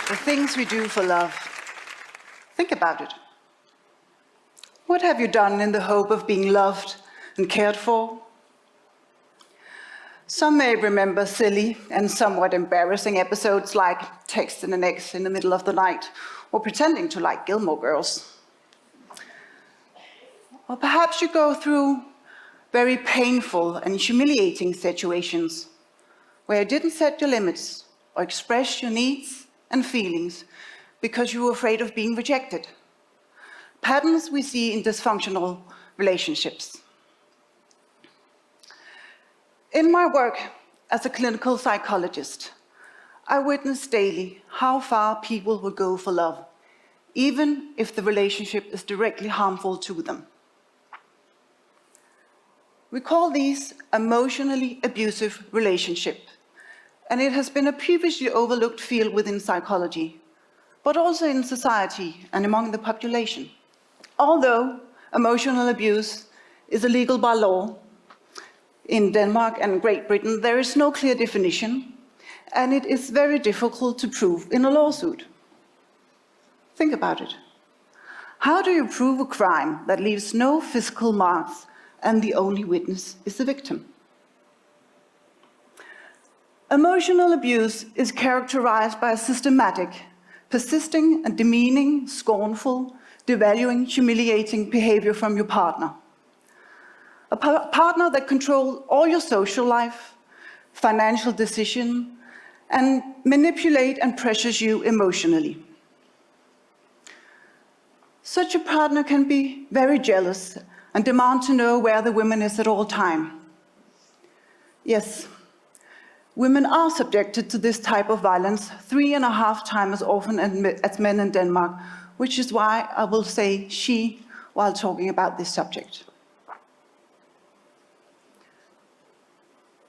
The things we do for love. Think about it. What have you done in the hope of being loved and cared for? Some may remember silly and somewhat embarrassing episodes like texting an ex in the middle of the night or pretending to like Gilmore Girls. Or perhaps you go through very painful and humiliating situations where you didn't set your limits or express your needs and feelings because you were afraid of being rejected. Patterns we see in dysfunctional relationships. In my work as a clinical psychologist, I witness daily how far people will go for love, even if the relationship is directly harmful to them. We call these emotionally abusive relationships, and it has been a previously overlooked field within psychology, but also in society and among the population. Although emotional abuse is illegal by law in Denmark and Great Britain, there is no clear definition, and it is very difficult to prove in a lawsuit. Think about it. How do you prove a crime that leaves no physical marks and the only witness is the victim? Emotional abuse is characterized by a systematic, persisting and demeaning, scornful, devaluing, humiliating behavior from your partner. A partner that controls all your social life, financial decision, and manipulate and pressures you emotionally. Such a partner can be very jealous and demand to know where the woman is at all time. Yes, women are subjected to this type of violence 3.5 times as often as men in Denmark, which is why I will say she while talking about this subject.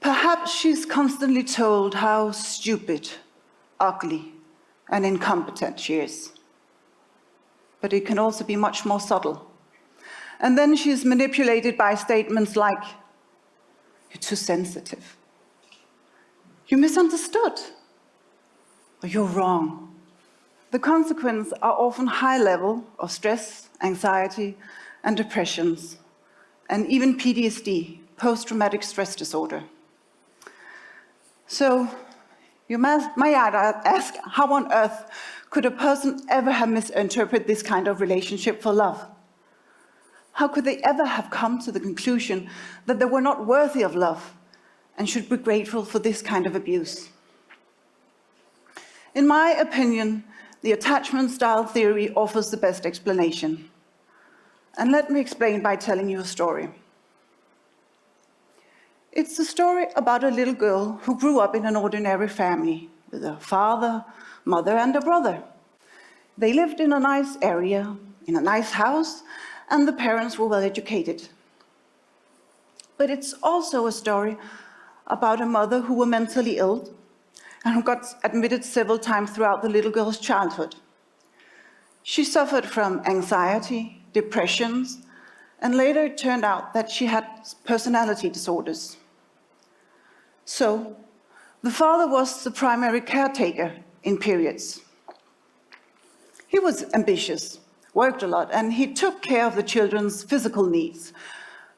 Perhaps she's constantly told how stupid, ugly, and incompetent she is. But it can also be much more subtle. And then she's manipulated by statements like, "You're too sensitive. You misunderstood. Or you're wrong." The consequences are often high level of stress, anxiety, and depressions, and even PTSD, post-traumatic stress disorder. So you may ask, how on earth could a person ever have misinterpreted this kind of relationship for love? How could they ever have come to the conclusion that they were not worthy of love and should be grateful for this kind of abuse? In my opinion, the attachment style theory offers the best explanation. And let me explain by telling you a story. It's a story about a little girl who grew up in an ordinary family with a father, mother, and a brother. They lived in a nice area, in a nice house, and the parents were well educated. But it's also a story about a mother who was mentally ill and who got admitted several times throughout the little girl's childhood. She suffered from anxiety, depressions, and later it turned out that she had personality disorders. So, the father was the primary caretaker in periods. He was ambitious, worked a lot, and he took care of the children's physical needs,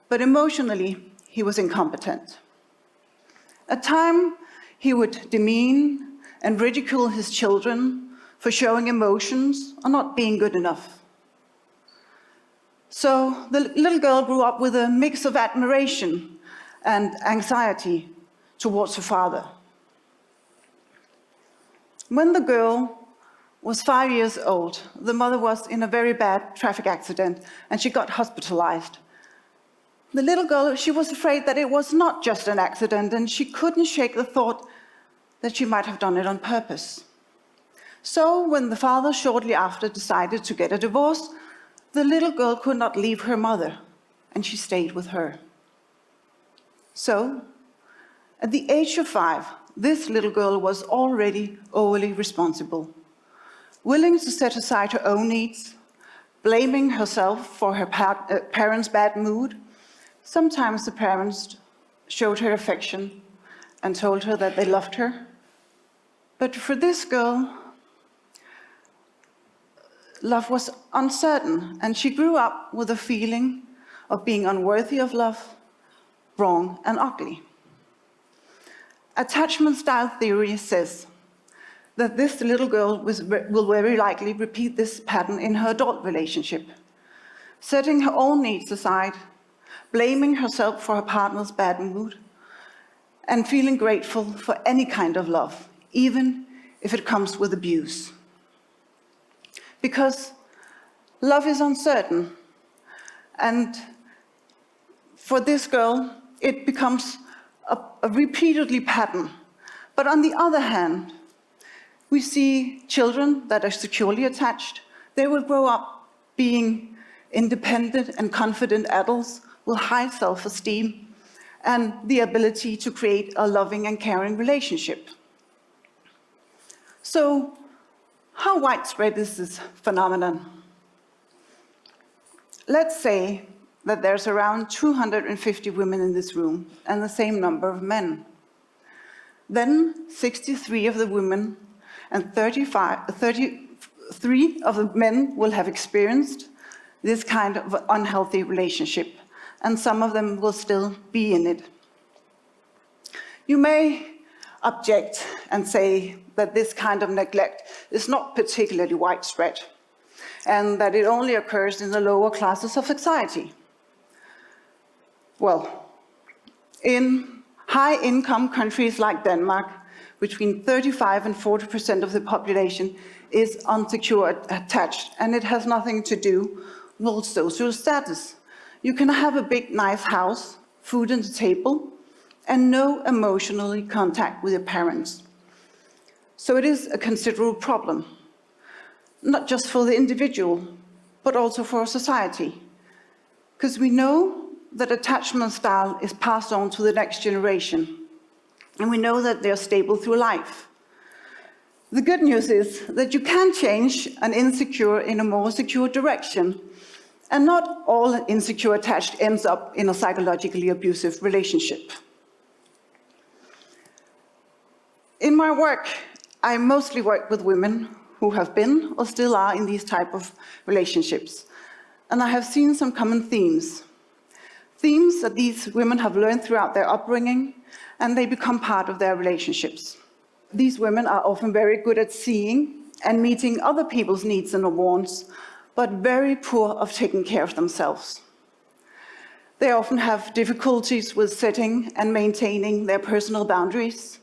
but emotionally, he was incompetent. At times, he would demean and ridicule his children for showing emotions or not being good enough. So the little girl grew up with a mix of admiration and anxiety towards her father. When the girl was 5 years old, the mother was in a very bad traffic accident and she got hospitalized. The little girl, she was afraid that it was not just an accident, and she couldn't shake the thought that she might have done it on purpose. So when the father shortly after decided to get a divorce, the little girl could not leave her mother, and she stayed with her. So, at the age of 5, this little girl was already overly responsible, willing to set aside her own needs, blaming herself for her parents' bad mood. Sometimes the parents showed her affection and told her that they loved her. But for this girl, love was uncertain, and she grew up with a feeling of being unworthy of love, wrong and ugly. Attachment style theory says that this little girl will very likely repeat this pattern in her adult relationship, setting her own needs aside, blaming herself for her partner's bad mood, and feeling grateful for any kind of love, even if it comes with abuse. Because love is uncertain, and for this girl, it becomes a repeatedly pattern. But on the other hand, we see children that are securely attached. They will grow up being independent and confident adults with high self-esteem and the ability to create a loving and caring relationship. So, how widespread is this phenomenon? Let's say that there's around 250 women in this room and the same number of men. Then 63 of the women and 33 of the men will have experienced this kind of unhealthy relationship, and some of them will still be in it. You may object and say that this kind of neglect is not particularly widespread, and that it only occurs in the lower classes of society. Well, in high-income countries like Denmark, between 35% and 40% of the population is unsecure attached, and it has nothing to do with social status. You can have a big, nice house, food on the table, and no emotional contact with your parents. So it is a considerable problem, not just for the individual, but also for society. Because we know that attachment style is passed on to the next generation, and we know that they're stable through life. The good news is that you can change an insecure in a more secure direction, and not all insecure attached ends up in a psychologically abusive relationship. In my work, I mostly work with women who have been or still are in these type of relationships, and I have seen some common themes. Themes that these women have learned throughout their upbringing, and they become part of their relationships. These women are often very good at seeing and meeting other people's needs and wants, but very poor of taking care of themselves. They often have difficulties with setting and maintaining their personal boundaries.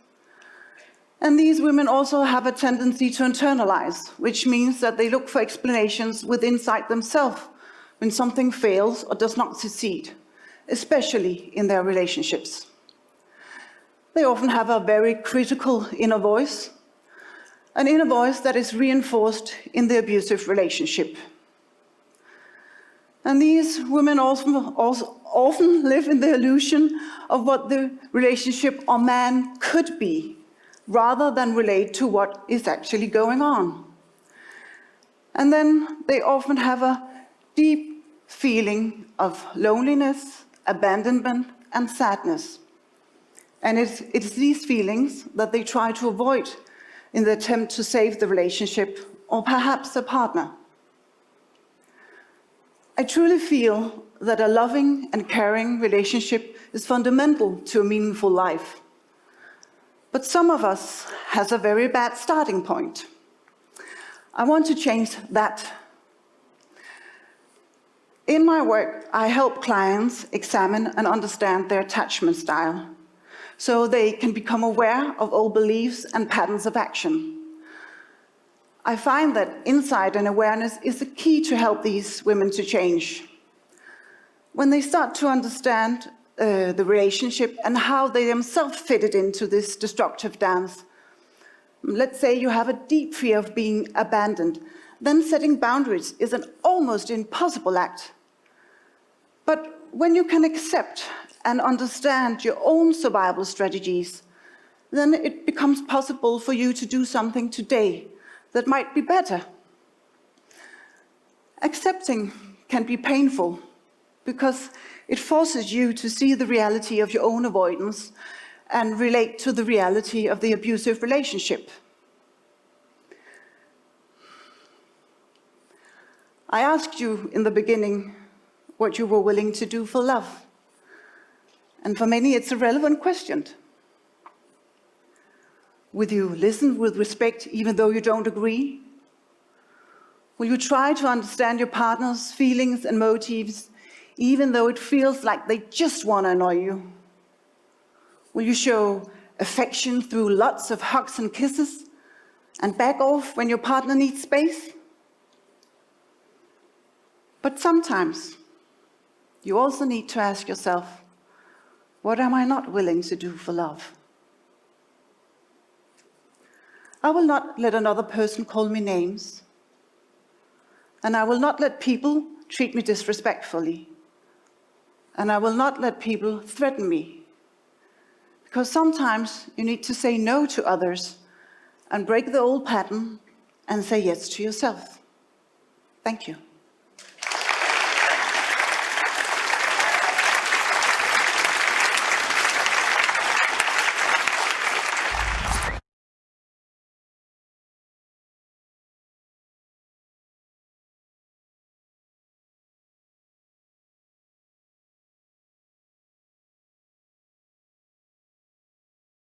And these women also have a tendency to internalize, which means that they look for explanations within inside themselves when something fails or does not succeed, especially in their relationships. They often have a very critical inner voice, an inner voice that is reinforced in the abusive relationship. And these women often live in the illusion of what the relationship or man could be, rather than relate to what is actually going on. And then they often have a deep feeling of loneliness, abandonment, and sadness. And it's these feelings that they try to avoid in the attempt to save the relationship, or perhaps a partner. I truly feel that a loving and caring relationship is fundamental to a meaningful life. But some of us has a very bad starting point. I want to change that. In my work, I help clients examine and understand their attachment style, so they can become aware of old beliefs and patterns of action. I find that insight and awareness is the key to help these women to change. When they start to understand the relationship and how they themselves fitted into this destructive dance. Let's say you have a deep fear of being abandoned, then setting boundaries is an almost impossible act. But when you can accept and understand your own survival strategies, then it becomes possible for you to do something today that might be better. Accepting can be painful because it forces you to see the reality of your own avoidance and relate to the reality of the abusive relationship. I asked you in the beginning what you were willing to do for love. And for many, it's a relevant question. Will you listen with respect even though you don't agree? Will you try to understand your partner's feelings and motives even though it feels like they just want to annoy you? Will you show affection through lots of hugs and kisses and back off when your partner needs space? But sometimes you also need to ask yourself, what am I not willing to do for love? I will not let another person call me names, and I will not let people treat me disrespectfully, and I will not let people threaten me, because sometimes you need to say no to others and break the old pattern and say yes to yourself. Thank you.